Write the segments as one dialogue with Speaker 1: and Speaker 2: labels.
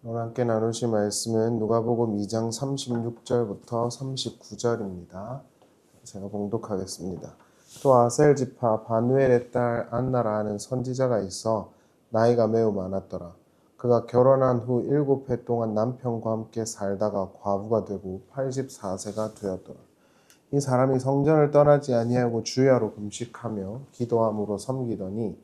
Speaker 1: 오늘 함께 나누실 말씀은 누가복음 2장 36절부터 39절입니다. 제가 봉독하겠습니다. 또 아셀 지파 바누엘의 딸 안나라 하는 선지자가 있어 나이가 매우 많았더라. 그가 결혼한 후 7해 동안 남편과 함께 살다가 과부가 되고 84세가 되었더라. 이 사람이 성전을 떠나지 아니하고 주야로 금식하며 기도함으로 섬기더니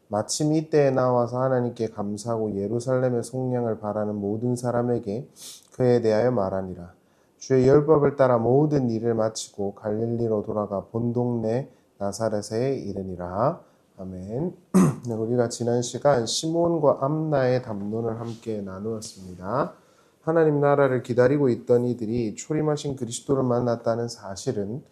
Speaker 1: 마침 이때에 나와서 하나님께 감사하고 예루살렘의 속량을 바라는 모든 사람에게 그에 대하여 말하니라. 주의 율법을 따라 모든 일을 마치고 갈릴리로 돌아가 본 동네 나사렛에 이르니라. 아멘. 우리가 지난 시간 시몬과 암나의 담론을 함께 나누었습니다. 하나님 나라를 기다리고 있던 이들이 초림하신 그리스도를 만났다는 사실은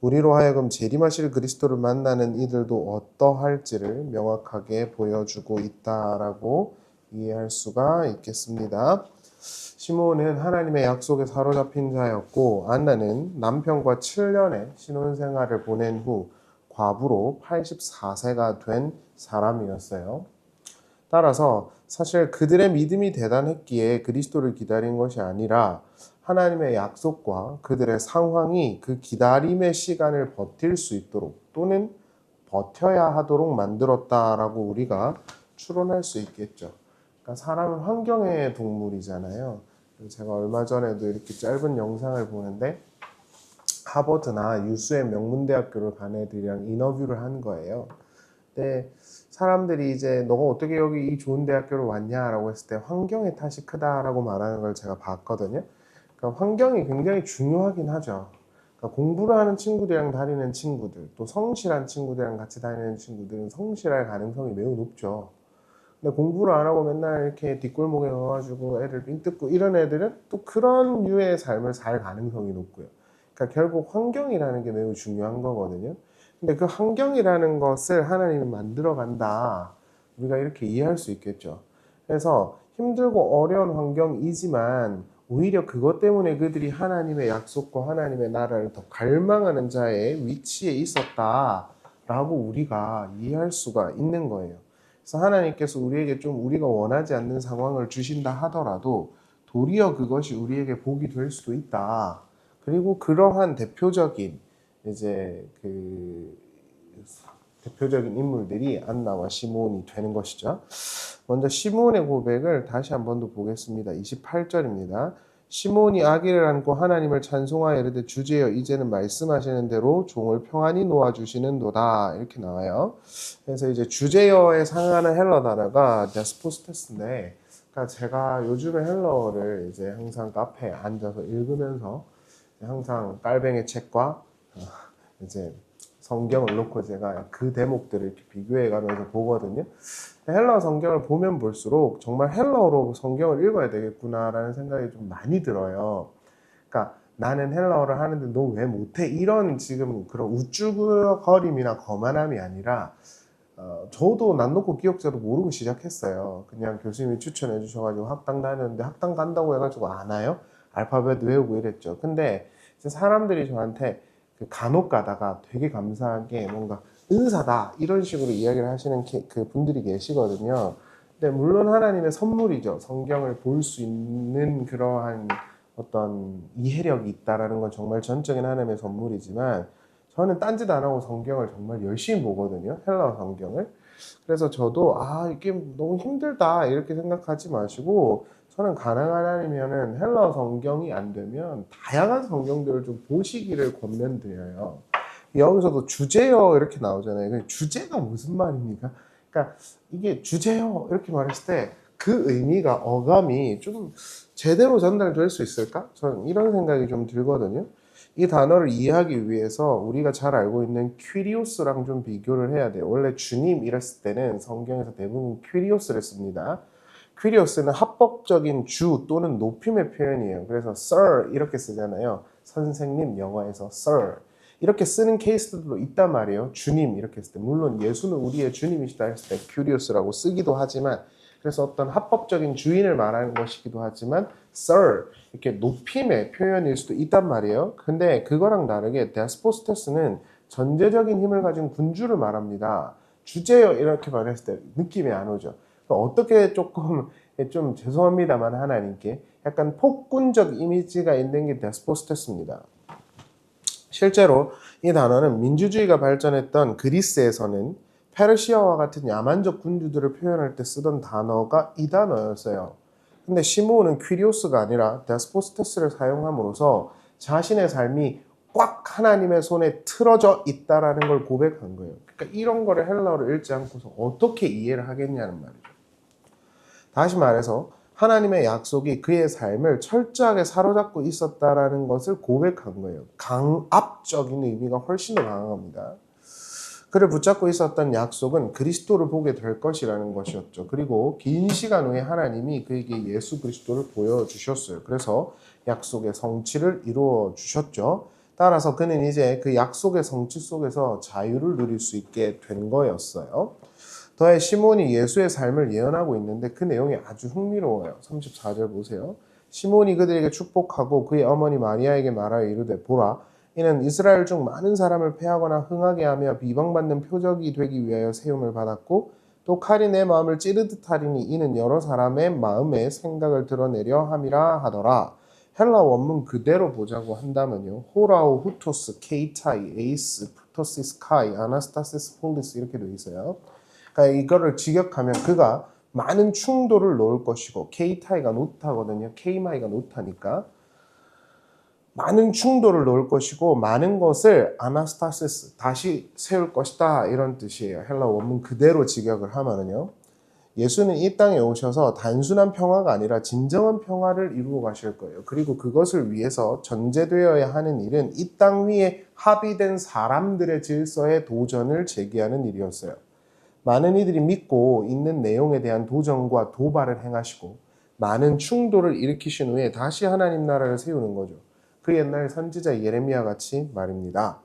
Speaker 1: 우리로 하여금 재림하실 그리스도를 만나는 이들도 어떠할지를 명확하게 보여주고 있다라고 이해할 수가 있겠습니다. 시몬은 하나님의 약속에 사로잡힌 자였고 안나는 남편과 7년의 신혼생활을 보낸 후 과부로 84세가 된 사람이었어요. 따라서 사실 그들의 믿음이 대단했기에 그리스도를 기다린 것이 아니라 하나님의 약속과 그들의 상황이 그 기다림의 시간을 버틸 수 있도록 또는 버텨야 하도록 만들었다라고 우리가 추론할 수 있겠죠. 그러니까 사람은 환경의 동물이잖아요. 제가 얼마 전에도 이렇게 짧은 영상을 보는데 하버드나 유수의 명문대학교를 간 애들이랑 인터뷰를 한 거예요. 근데 사람들이 이제 너가 어떻게 여기 이 좋은 대학교를 왔냐라고 했을 때 환경의 탓이 크다라고 말하는 걸 제가 봤거든요. 그러니까 환경이 굉장히 중요하긴 하죠. 그러니까 공부를 하는 친구들이랑 다니는 친구들, 또 성실한 친구들이랑 같이 다니는 친구들은 성실할 가능성이 매우 높죠. 근데 공부를 안 하고 맨날 이렇게 뒷골목에 가가지고 애들 삥 뜯고 이런 애들은 또 그런 류의 삶을 살 가능성이 높고요. 그러니까 결국 환경이라는 게 매우 중요한 거거든요. 근데 그 환경이라는 것을 하나님이 만들어 간다. 우리가 이렇게 이해할 수 있겠죠. 그래서 힘들고 어려운 환경이지만 오히려 그것 때문에 그들이 하나님의 약속과 하나님의 나라를 더 갈망하는 자의 위치에 있었다라고 우리가 이해할 수가 있는 거예요. 그래서 하나님께서 우리에게 좀 우리가 원하지 않는 상황을 주신다 하더라도 도리어 그것이 우리에게 복이 될 수도 있다. 그리고 그러한 대표적인 이제 대표적인 인물들이 안나와 시몬이 되는 것이죠. 먼저 시몬의 고백을 다시 한 번 더 보겠습니다. 28절입니다. 시몬이 아기를 안고 하나님을 찬송하여 이르되 주제여 이제는 말씀하시는 대로 종을 평안히 놓아주시는도다 이렇게 나와요. 그래서 이제 주제여에 상하는 헬러 단어가 데스포스테스인데, 그러니까 제가 요즘에 헬러를 이제 항상 카페에 앉아서 읽으면서 항상 깔뱅이 책과 이제 성경을 놓고 제가 그 대목들을 이렇게 비교해 가면서 보거든요. 헬러 성경을 보면 볼수록 정말 헬러어로 성경을 읽어야 되겠구나라는 생각이 좀 많이 들어요. 그러니까 나는 헬러어를 하는데 너 왜 못해? 이런 지금 그런 우쭐거림이나 거만함이 아니라 저도 난 놓고 기억자도 모르고 시작했어요. 그냥 교수님이 추천해 주셔가지고 학당 다녔는데 학당 간다고 해가지고 안 와요? 알파벳 외우고 이랬죠. 근데 사람들이 저한테 간혹 가다가 되게 감사하게 뭔가 은사다 이런 식으로 이야기를 하시는 그 분들이 계시거든요. 근데 물론 하나님의 선물이죠. 성경을 볼 수 있는 그러한 어떤 이해력이 있다라는 건 정말 전적인 하나님의 선물이지만 저는 딴짓 안 하고 성경을 정말 열심히 보거든요. 헬라어 성경을. 그래서 저도 이게 너무 힘들다 이렇게 생각하지 마시고 저는 가능한 한이면은 헬라어 성경이 안 되면 다양한 성경들을 좀 보시기를 권면드려요. 여기서도 주제요 이렇게 나오잖아요. 주제가 무슨 말입니까? 그러니까 이게 주제요 이렇게 말했을 때 그 의미가 어감이 좀 제대로 전달될 수 있을까? 저는 이런 생각이 좀 들거든요. 이 단어를 이해하기 위해서 우리가 잘 알고 있는 퀴리오스랑 좀 비교를 해야 돼요. 원래 주님 이랬을 때는 성경에서 대부분 퀴리오스를 씁니다. 퀴리오스는 합법적인 주 또는 높임의 표현이에요. 그래서 sir 이렇게 쓰잖아요. 선생님 영어에서 sir 이렇게 쓰는 케이스들도 있단 말이에요. 주님 이렇게 했을 때 물론 예수는 우리의 주님이시다 했을 때 퀴리오스라고 쓰기도 하지만 그래서 어떤 합법적인 주인을 말하는 것이기도 하지만 sir 이렇게 높임의 표현일 수도 있단 말이에요. 근데 그거랑 다르게 데스포스테스는 전제적인 힘을 가진 군주를 말합니다. 주제요 이렇게 말했을 때 느낌이 안 오죠. 어떻게 조금 좀 죄송합니다만 하나님께 약간 폭군적 이미지가 있는 게 데스포스테스입니다. 실제로 이 단어는 민주주의가 발전했던 그리스에서는 페르시아와 같은 야만적 군주들을 표현할 때 쓰던 단어가 이 단어였어요. 근데 시므온은 퀴리오스가 아니라 데스포스테스를 사용함으로써 자신의 삶이 꽉 하나님의 손에 틀어져 있다라는 걸 고백한 거예요. 그러니까 이런 거를 헬라어로 읽지 않고서 어떻게 이해를 하겠냐는 말이죠. 다시 말해서 하나님의 약속이 그의 삶을 철저하게 사로잡고 있었다라는 것을 고백한 거예요. 강압적인 의미가 훨씬 더 강합니다. 그를 붙잡고 있었던 약속은 그리스도를 보게 될 것이라는 것이었죠. 그리고 긴 시간 후에 하나님이 그에게 예수 그리스도를 보여주셨어요. 그래서 약속의 성취를 이루어 주셨죠. 따라서 그는 이제 그 약속의 성취 속에서 자유를 누릴 수 있게 된 거였어요. 더해 시몬이 예수의 삶을 예언하고 있는데 그 내용이 아주 흥미로워요. 34절 보세요. 시몬이 그들에게 축복하고 그의 어머니 마리아에게 말하여 이르되 보라 이는 이스라엘 중 많은 사람을 패하거나 흥하게 하며 비방받는 표적이 되기 위하여 세움을 받았고 또 칼이 내 마음을 찌르듯 하리니 이는 여러 사람의 마음의 생각을 드러내려 함이라 하더라. 헬라 원문 그대로 보자고 한다면요. 호라오, 후토스, 케이타이, 에이스, 프토시스, 카이, 아나스타시스, 폴리스 이렇게 되어 있어요. 그러니까 이거를 직역하면 그가 많은 충돌을 놓을 것이고 케이타이가 노타거든요. 케이마이가 노타니까 많은 충돌을 놓을 것이고 많은 것을 아나스타시스 다시 세울 것이다 이런 뜻이에요. 헬라 원문 그대로 직역을 하면은요. 예수는 이 땅에 오셔서 단순한 평화가 아니라 진정한 평화를 이루어 가실 거예요. 그리고 그것을 위해서 전제되어야 하는 일은 이 땅 위에 합의된 사람들의 질서에 도전을 제기하는 일이었어요. 많은 이들이 믿고 있는 내용에 대한 도전과 도발을 행하시고 많은 충돌을 일으키신 후에 다시 하나님 나라를 세우는 거죠. 그 옛날 선지자 예레미야 같이 말입니다.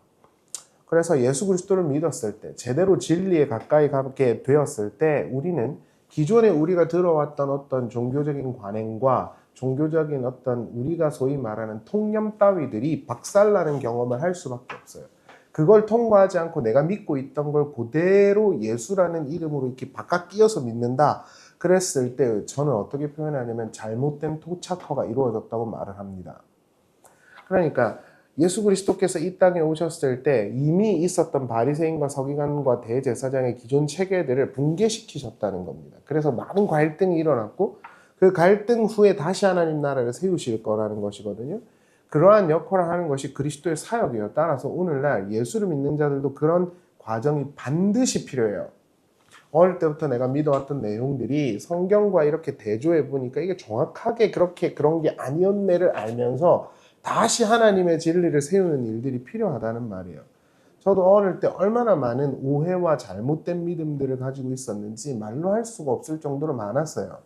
Speaker 1: 그래서 예수 그리스도를 믿었을 때 제대로 진리에 가까이 가게 되었을 때 우리는 기존에 우리가 들어왔던 어떤 종교적인 관행과 종교적인 어떤 우리가 소위 말하는 통념 따위들이 박살나는 경험을 할 수밖에 없어요. 그걸 통과하지 않고 내가 믿고 있던 걸 그대로 예수라는 이름으로 이렇게 바깥 끼어서 믿는다. 그랬을 때 저는 어떻게 표현하냐면 잘못된 토착화가 이루어졌다고 말을 합니다. 그러니까 예수 그리스도께서 이 땅에 오셨을 때 이미 있었던 바리새인과 서기관과 대제사장의 기존 체계들을 붕괴시키셨다는 겁니다. 그래서 많은 갈등이 일어났고 그 갈등 후에 다시 하나님 나라를 세우실 거라는 것이거든요. 그러한 역할을 하는 것이 그리스도의 사역이에요. 따라서 오늘날 예수를 믿는 자들도 그런 과정이 반드시 필요해요. 어릴 때부터 내가 믿어왔던 내용들이 성경과 이렇게 대조해 보니까 이게 정확하게 그렇게 그런 게 아니었네를 알면서 다시 하나님의 진리를 세우는 일들이 필요하다는 말이에요. 저도 어릴 때 얼마나 많은 오해와 잘못된 믿음들을 가지고 있었는지 말로 할 수가 없을 정도로 많았어요.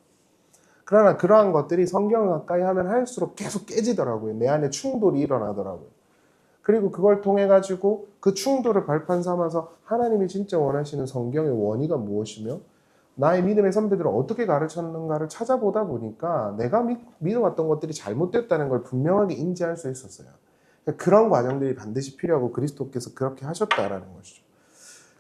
Speaker 1: 그러나 그러한 것들이 성경을 가까이 하면 할수록 계속 깨지더라고요. 내 안에 충돌이 일어나더라고요. 그리고 그걸 통해 가지고 그 충돌을 발판 삼아서 하나님이 진짜 원하시는 성경의 원의가 무엇이며 나의 믿음의 선배들은 어떻게 가르쳤는가를 찾아보다 보니까 내가 믿어왔던 것들이 잘못됐다는 걸 분명하게 인지할 수 있었어요. 그런 과정들이 반드시 필요하고 그리스도께서 그렇게 하셨다라는 것이죠.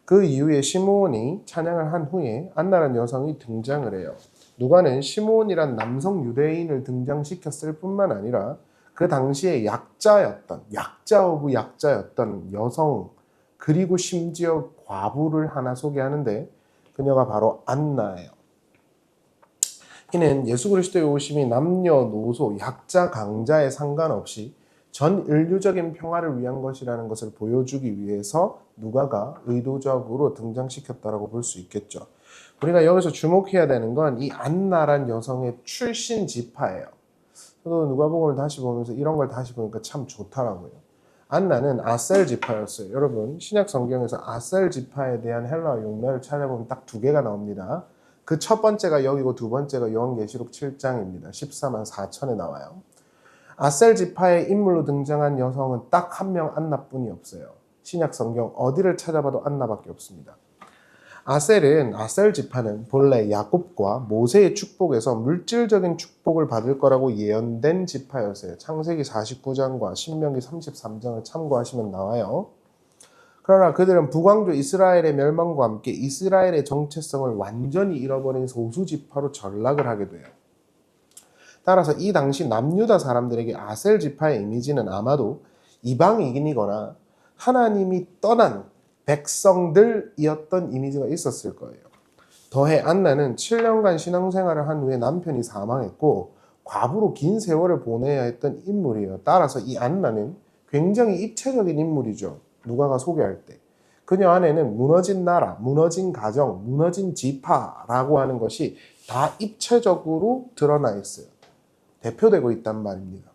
Speaker 1: 그 이후에 시므온이 찬양을 한 후에 안나라는 여성이 등장을 해요. 누가는 시므온이란 남성 유대인을 등장시켰을 뿐만 아니라 그 당시에 약자 오브 약자였던 여성 그리고 심지어 과부를 하나 소개하는데 그녀가 바로 안나예요. 이는 예수 그리스도의 오심이 남녀노소 약자 강자에 상관없이 전 인류적인 평화를 위한 것이라는 것을 보여주기 위해서 누가가 의도적으로 등장시켰다라고 볼 수 있겠죠. 우리가 여기서 주목해야 되는 건 이 안나란 여성의 출신 지파예요. 저도 누가복음을 다시 보면서 이런 걸 다시 보니까 참 좋더라고요. 안나는 아셀 지파였어요. 여러분 신약 성경에서 아셀 지파에 대한 헬라어 용례를 찾아보면 딱 두 개가 나옵니다. 그 첫 번째가 여기고 두 번째가 요한계시록 7장입니다. 14만 4천에 나와요. 아셀 지파의 인물로 등장한 여성은 딱 한 명 안나뿐이 없어요. 신약 성경 어디를 찾아봐도 안나밖에 없습니다. 아셀 지파는 본래 야곱과 모세의 축복에서 물질적인 축복을 받을 거라고 예언된 지파였어요. 창세기 49장과 신명기 33장을 참고하시면 나와요. 그러나 그들은 북왕조 이스라엘의 멸망과 함께 이스라엘의 정체성을 완전히 잃어버린 소수지파로 전락을 하게 돼요. 따라서 이 당시 남유다 사람들에게 아셀 지파의 이미지는 아마도 이방인이거나 하나님이 떠난 백성들이었던 이미지가 있었을 거예요. 더해 안나는 7년간 신앙생활을 한 후에 남편이 사망했고 과부로 긴 세월을 보내야 했던 인물이에요. 따라서 이 안나는 굉장히 입체적인 인물이죠. 누가가 소개할 때. 그녀 안에는 무너진 나라, 무너진 가정, 무너진 지파라고 하는 것이 다 입체적으로 드러나 있어요. 대표되고 있단 말입니다.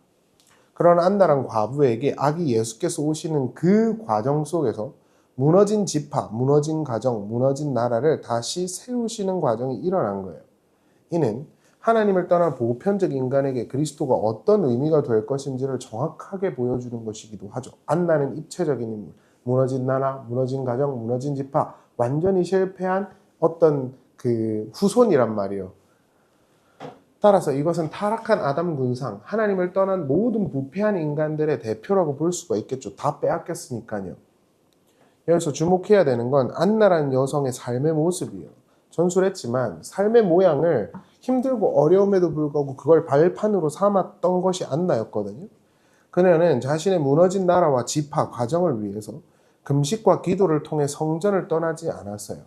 Speaker 1: 그런 안나란 과부에게 아기 예수께서 오시는 그 과정 속에서 무너진 지파, 무너진 가정, 무너진 나라를 다시 세우시는 과정이 일어난 거예요. 이는 하나님을 떠난 보편적 인간에게 그리스도가 어떤 의미가 될 것인지를 정확하게 보여주는 것이기도 하죠. 안나는 입체적인 인물, 무너진 나라, 무너진 가정, 무너진 지파, 완전히 실패한 어떤 그 후손이란 말이에요. 따라서 이것은 타락한 아담 군상, 하나님을 떠난 모든 부패한 인간들의 대표라고 볼 수가 있겠죠. 다 빼앗겼으니까요. 여기서 주목해야 되는 건 안나라는 여성의 삶의 모습이에요. 전술했지만 삶의 모양을 힘들고 어려움에도 불구하고 그걸 발판으로 삼았던 것이 안나였거든요. 그녀는 자신의 무너진 나라와 지파, 가정을 위해서 금식과 기도를 통해 성전을 떠나지 않았어요.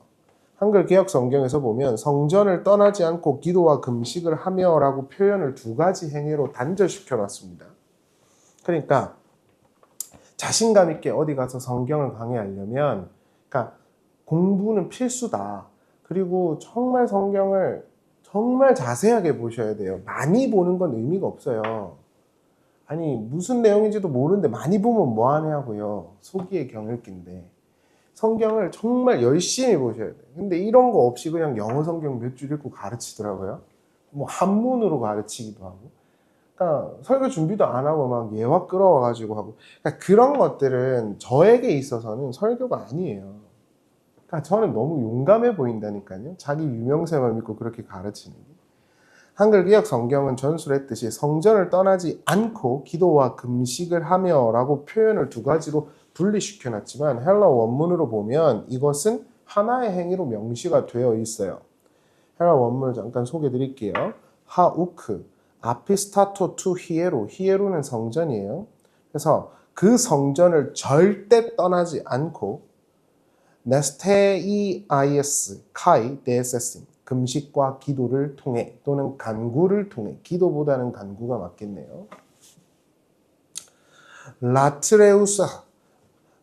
Speaker 1: 한글 개역 성경에서 보면 성전을 떠나지 않고 기도와 금식을 하며 라고 표현을 두 가지 행위로 단절시켜 놨습니다. 그러니까 자신감 있게 어디 가서 성경을 강의하려면 그러니까 공부는 필수다. 그리고 정말 성경을 정말 자세하게 보셔야 돼요. 많이 보는 건 의미가 없어요. 아니 무슨 내용인지도 모르는데 많이 보면 뭐하냐고요. 소기의 경읽기인데 성경을 정말 열심히 보셔야 돼요. 근데 이런 거 없이 그냥 영어 성경 몇 줄 읽고 가르치더라고요. 뭐 한문으로 가르치기도 하고. 그러니까 설교 준비도 안 하고 막 예화 끌어와가지고 하고. 그러니까 그런 것들은 저에게 있어서는 설교가 아니에요. 그러니까 저는 너무 용감해 보인다니까요. 자기 유명세만 믿고 그렇게 가르치는 게. 한글 개역 성경은 전술했듯이 성전을 떠나지 않고 기도와 금식을 하며 라고 표현을 두 가지로 분리시켜 놨지만 헬라 원문으로 보면 이것은 하나의 행위로 명시가 되어 있어요. 헬라 원문을 잠깐 소개해 드릴게요. 하우크, 아피스타토 투 히에로, 히에로는 성전이에요. 그래서 그 성전을 절대 떠나지 않고 네스테이아이에스, 카이, 데세신, 금식과 기도를 통해 또는 간구를 통해, 기도보다는 간구가 맞겠네요. 라트레우스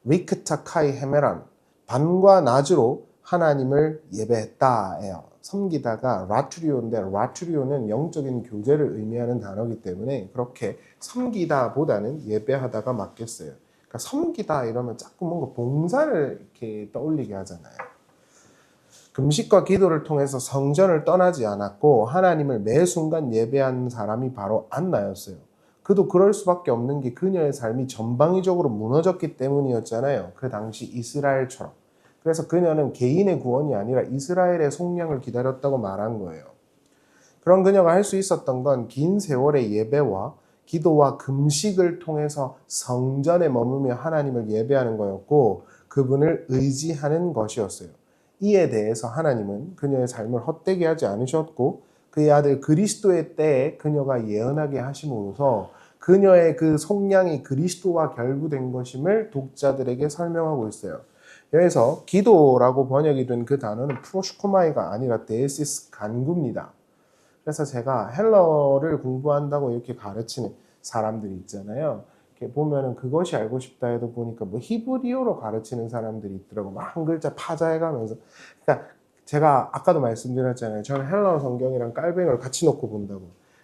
Speaker 1: 리크타 카이 헤메란, 밤과 낮으로 하나님을 예배했다예요. 섬기다가 라투리오인데 라투리오는 영적인 교제를 의미하는 단어이기 때문에 그렇게 섬기다 보다는 예배하다가 맞겠어요. 그러니까 섬기다 이러면 자꾸 뭔가 봉사를 이렇게 떠올리게 하잖아요. 금식과 기도를 통해서 성전을 떠나지 않았고 하나님을 매 순간 예배하는 사람이 바로 안나였어요. 그도 그럴 수밖에 없는 게 그녀의 삶이 전방위적으로 무너졌기 때문이었잖아요. 그 당시 이스라엘처럼. 그래서 그녀는 개인의 구원이 아니라 이스라엘의 속량을 기다렸다고 말한 거예요. 그런 그녀가 할 수 있었던 건 긴 세월의 예배와 기도와 금식을 통해서 성전에 머무며 하나님을 예배하는 거였고 그분을 의지하는 것이었어요. 이에 대해서 하나님은 그녀의 삶을 헛되게 하지 않으셨고 그의 아들 그리스도의 때에 그녀가 예언하게 하심으로써 그녀의 그 속량이 그리스도와 결부된 것임을 독자들에게 설명하고 있어요. 여기서 기도라고 번역이 된 그 단어는 프로슈코마이가 아니라 데시스 간구입니다. 그래서 제가 헬러를 공부한다고 이렇게 가르치는 사람들이 있잖아요. 이렇게 보면은 그것이 알고 싶다 해도 보니까 뭐 히브리어로 가르치는 사람들이 있더라고. 막 한 글자 파자해가면서. 그러니까 제가 아까도 말씀드렸잖아요. 저는 헬러 성경이랑 깔뱅이를 같이 놓고 본다고.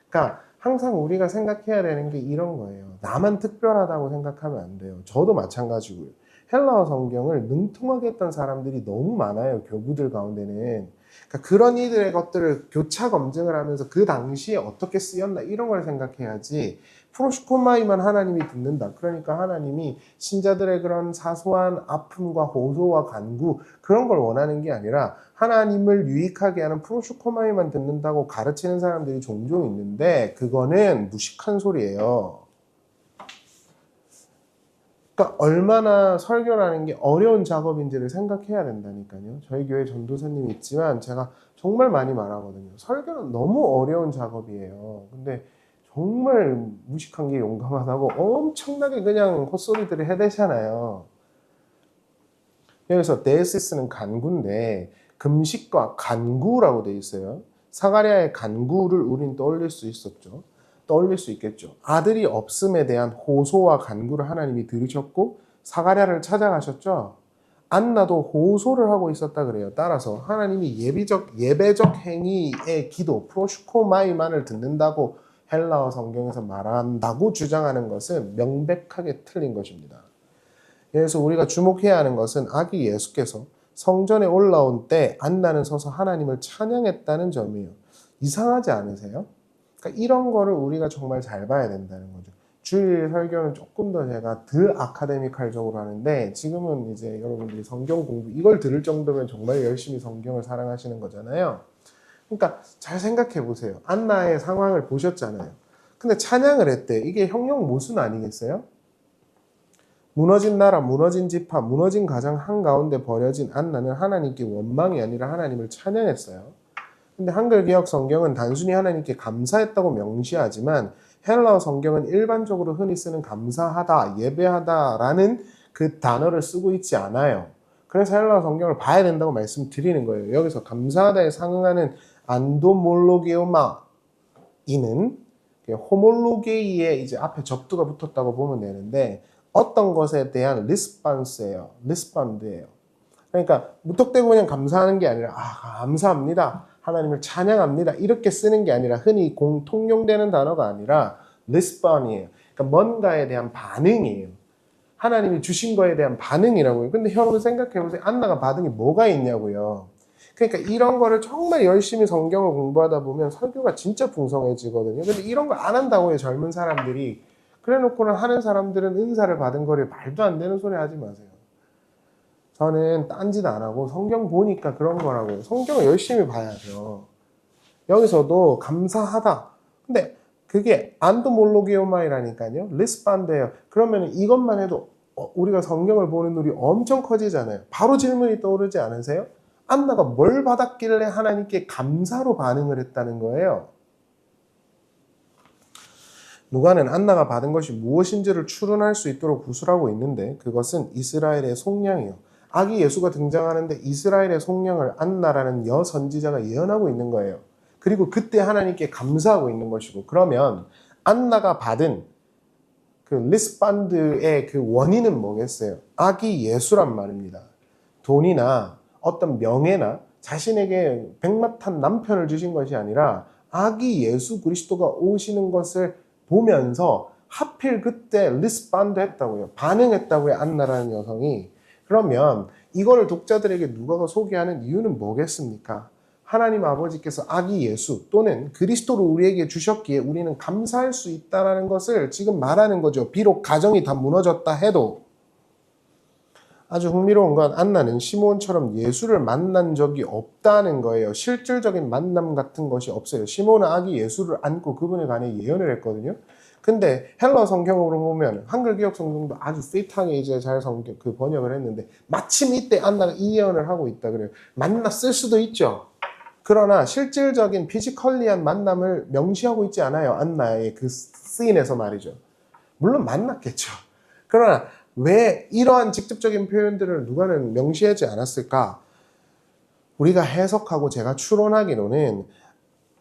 Speaker 1: 그러니까 항상 우리가 생각해야 되는 게 이런 거예요. 나만 특별하다고 생각하면 안 돼요. 저도 마찬가지고요. 헬라어 성경을 능통하게 했던 사람들이 너무 많아요. 교부들 가운데는. 그러니까 그런 이들의 것들을 교차 검증을 하면서 그 당시에 어떻게 쓰였나 이런 걸 생각해야지 프로슈코마이만 하나님이 듣는다. 그러니까 하나님이 신자들의 그런 사소한 아픔과 호소와 간구 그런 걸 원하는 게 아니라 하나님을 유익하게 하는 프로슈코마이만 듣는다고 가르치는 사람들이 종종 있는데 그거는 무식한 소리예요. 그러니까 얼마나 설교라는 게 어려운 작업인지를 생각해야 된다니까요. 저희 교회 전도사님이 있지만 제가 정말 많이 말하거든요. 설교는 너무 어려운 작업이에요. 근데 정말 무식한 게 용감하다고 엄청나게 그냥 헛소리들을 해대잖아요. 여기서 데시스는 간구인데 금식과 간구라고 돼 있어요. 사가랴의 간구를 우린 떠올릴 수 있었죠. 떠올릴 수 있겠죠. 아들이 없음에 대한 호소와 간구를 하나님이 들으셨고 사가랴를 찾아가셨죠. 안나도 호소를 하고 있었다 그래요. 따라서 하나님이 예배적 행위의 기도 프로슈코마이만을 듣는다고 헬라어 성경에서 말한다고 주장하는 것은 명백하게 틀린 것입니다. 그래서 우리가 주목해야 하는 것은 아기 예수께서 성전에 올라온 때 안나는 서서 하나님을 찬양했다는 점이에요. 이상하지 않으세요? 그러니까 이런 거를 우리가 정말 잘 봐야 된다는 거죠. 주일 설교는 조금 더 제가 덜 아카데미칼적으로 하는데 지금은 이제 여러분들이 성경 공부 이걸 들을 정도면 정말 열심히 성경을 사랑하시는 거잖아요. 그러니까 잘 생각해 보세요. 안나의 상황을 보셨잖아요. 근데 찬양을 했대. 이게 형용 모순 아니겠어요? 무너진 나라, 무너진 지파, 무너진 가정 한가운데 버려진 안나는 하나님께 원망이 아니라 하나님을 찬양했어요. 근데 한글 개역 성경은 단순히 하나님께 감사했다고 명시하지만 헬라어 성경은 일반적으로 흔히 쓰는 감사하다, 예배하다라는 그 단어를 쓰고 있지 않아요. 그래서 헬라어 성경을 봐야 된다고 말씀드리는 거예요. 여기서 감사하다에 상응하는 안도몰로게오마 이는 호몰로게이에 이제 앞에 접두가 붙었다고 보면 되는데 어떤 것에 대한 리스판스예요. 리스판드예요. 그러니까 무턱대고 그냥 감사하는 게 아니라 감사합니다. 하나님을 찬양합니다. 이렇게 쓰는 게 아니라 흔히 통용되는 단어가 아니라 리스폰이에요. 그러니까 뭔가에 대한 반응이에요. 하나님이 주신 거에 대한 반응이라고요. 근데 여러분 생각해 보세요. 안나가 받은 게 뭐가 있냐고요. 그러니까 이런 거를 정말 열심히 성경을 공부하다 보면 설교가 진짜 풍성해지거든요. 근데 이런 거 안 한다고요. 젊은 사람들이. 그래놓고는 하는 사람들은 은사를 받은 거를 말도 안 되는 소리 하지 마세요. 저는 딴짓 안 하고 성경 보니까 그런 거라고요. 성경을 열심히 봐야죠. 여기서도 감사하다. 근데 그게 안도몰로기오마이라니까요. 리스판드예요. 그러면 이것만 해도 우리가 성경을 보는 눈이 엄청 커지잖아요. 바로 질문이 떠오르지 않으세요? 안나가 뭘 받았길래 하나님께 감사로 반응을 했다는 거예요. 누가는 안나가 받은 것이 무엇인지를 추론할 수 있도록 구술하고 있는데 그것은 이스라엘의 속량이요. 아기 예수가 등장하는데 이스라엘의 속량을 안나라는 여선지자가 예언하고 있는 거예요. 그리고 그때 하나님께 감사하고 있는 것이고 그러면 안나가 받은 그 리스판드의 그 원인은 뭐겠어요? 아기 예수란 말입니다. 돈이나 어떤 명예나 자신에게 백마탄 남편을 주신 것이 아니라 아기 예수 그리스도가 오시는 것을 보면서 하필 그때 리스판드 했다고요. 반응했다고요. 안나라는 여성이. 그러면 이거를 독자들에게 누가가 소개하는 이유는 뭐겠습니까? 하나님 아버지께서 아기 예수 또는 그리스도를 우리에게 주셨기에 우리는 감사할 수 있다는 것을 지금 말하는 거죠. 비록 가정이 다 무너졌다 해도. 아주 흥미로운 건 안나는 시몬처럼 예수를 만난 적이 없다는 거예요. 실질적인 만남 같은 것이 없어요. 시몬은 아기 예수를 안고 그분에 관해 예언을 했거든요. 근데 헬러 성경으로 보면 한글 기억 성경도 아주 핏하게 이제 잘 번역을 했는데 마침 이때 안나가 이 예언을 하고 있다 그래요. 만났을 수도 있죠. 그러나 실질적인 피지컬리한 만남을 명시하고 있지 않아요. 안나의 그 씬에서 말이죠. 물론 만났겠죠. 그러나 왜 이러한 직접적인 표현들을 누가는 명시하지 않았을까? 우리가 해석하고 제가 추론하기로는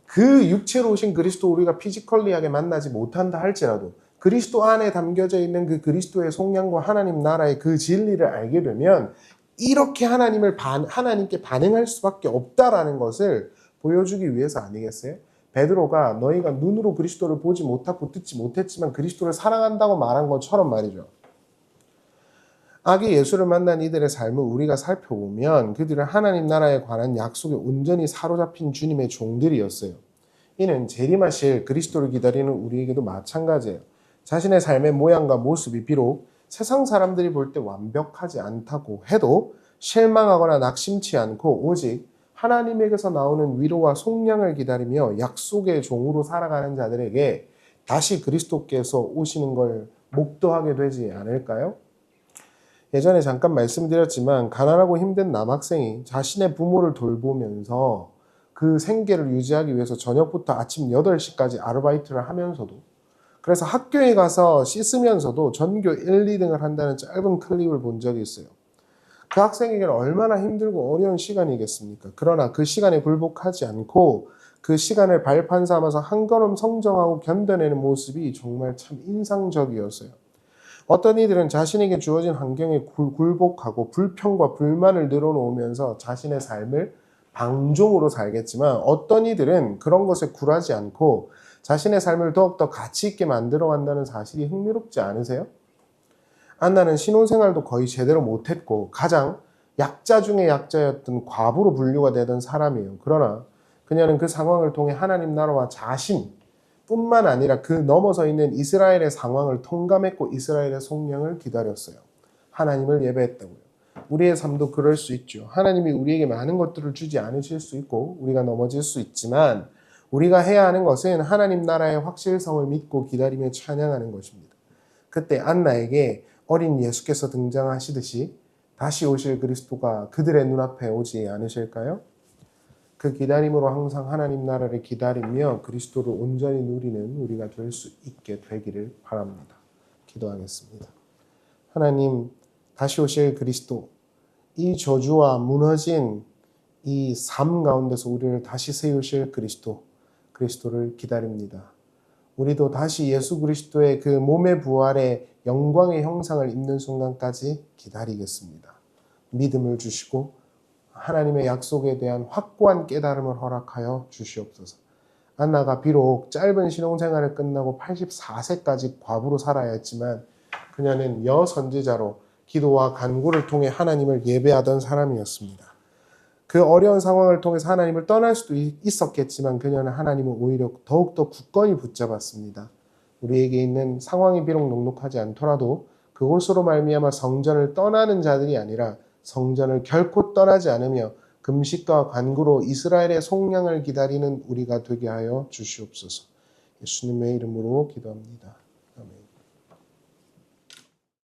Speaker 1: 그 육체로 오신 그리스도 우리가 피지컬리하게 만나지 못한다 할지라도 그리스도 안에 담겨져 있는 그 그리스도의 속량과 하나님 나라의 그 진리를 알게 되면 이렇게 하나님께 반응할 수밖에 없다라는 것을 보여주기 위해서 아니겠어요? 베드로가 너희가 눈으로 그리스도를 보지 못하고 듣지 못했지만 그리스도를 사랑한다고 말한 것처럼 말이죠. 아기 예수를 만난 이들의 삶을 우리가 살펴보면 그들은 하나님 나라에 관한 약속에 온전히 사로잡힌 주님의 종들이었어요. 이는 재림하실 그리스도를 기다리는 우리에게도 마찬가지예요. 자신의 삶의 모양과 모습이 비록 세상 사람들이 볼 때 완벽하지 않다고 해도 실망하거나 낙심치 않고 오직 하나님에게서 나오는 위로와 속량을 기다리며 약속의 종으로 살아가는 자들에게 다시 그리스도께서 오시는 걸 목도하게 되지 않을까요? 예전에 잠깐 말씀드렸지만 가난하고 힘든 남학생이 자신의 부모를 돌보면서 그 생계를 유지하기 위해서 저녁부터 아침 8시까지 아르바이트를 하면서도, 그래서 학교에 가서 씻으면서도 전교 1, 2등을 한다는 짧은 클립을 본 적이 있어요. 그 학생에게는 얼마나 힘들고 어려운 시간이겠습니까? 그러나 그 시간에 굴복하지 않고 그 시간을 발판 삼아서 한 걸음 성장하고 견뎌내는 모습이 정말 참 인상적이었어요. 어떤 이들은 자신에게 주어진 환경에 굴복하고 불평과 불만을 늘어놓으면서 자신의 삶을 방종으로 살겠지만, 어떤 이들은 그런 것에 굴하지 않고 자신의 삶을 더욱더 가치 있게 만들어 간다는 사실이 흥미롭지 않으세요? 안나는 신혼생활도 거의 제대로 못했고 가장 약자 중에 약자였던 과부로 분류가 되던 사람이에요. 그러나 그녀는 그 상황을 통해 하나님 나라와 자신 뿐만 아니라 그 넘어서 있는 이스라엘의 상황을 통감했고 이스라엘의 속량을 기다렸어요. 하나님을 예배했다고요. 우리의 삶도 그럴 수 있죠. 하나님이 우리에게 많은 것들을 주지 않으실 수 있고 우리가 넘어질 수 있지만, 우리가 해야 하는 것은 하나님 나라의 확실성을 믿고 기다리며 찬양하는 것입니다. 그때 안나에게 어린 예수께서 등장하시듯이 다시 오실 그리스도가 그들의 눈앞에 오지 않으실까요? 그 기다림으로 항상 하나님 나라를 기다리며 그리스도를 온전히 누리는 우리가 될 수 있게 되기를 바랍니다. 기도하겠습니다. 하나님, 다시 오실 그리스도, 이 저주와 무너진 이 삶 가운데서 우리를 다시 세우실 그리스도를 기다립니다. 우리도 다시 예수 그리스도의 그 몸의 부활의 영광의 형상을 입는 순간까지 기다리겠습니다. 믿음을 주시고 하나님의 약속에 대한 확고한 깨달음을 허락하여 주시옵소서. 안나가 비록 짧은 신혼생활을 끝나고 84세까지 과부로 살아야 했지만 그녀는 여선지자로 기도와 간구를 통해 하나님을 예배하던 사람이었습니다. 그 어려운 상황을 통해서 하나님을 떠날 수도 있었겠지만 그녀는 하나님을 오히려 더욱더 굳건히 붙잡았습니다. 우리에게 있는 상황이 비록 녹록하지 않더라도 그곳으로 말미암아 성전을 떠나는 자들이 아니라 성전을 결코 떠나지 않으며 금식과 간구로 이스라엘의 속량을 기다리는 우리가 되게 하여 주시옵소서. 예수님의 이름으로 기도합니다.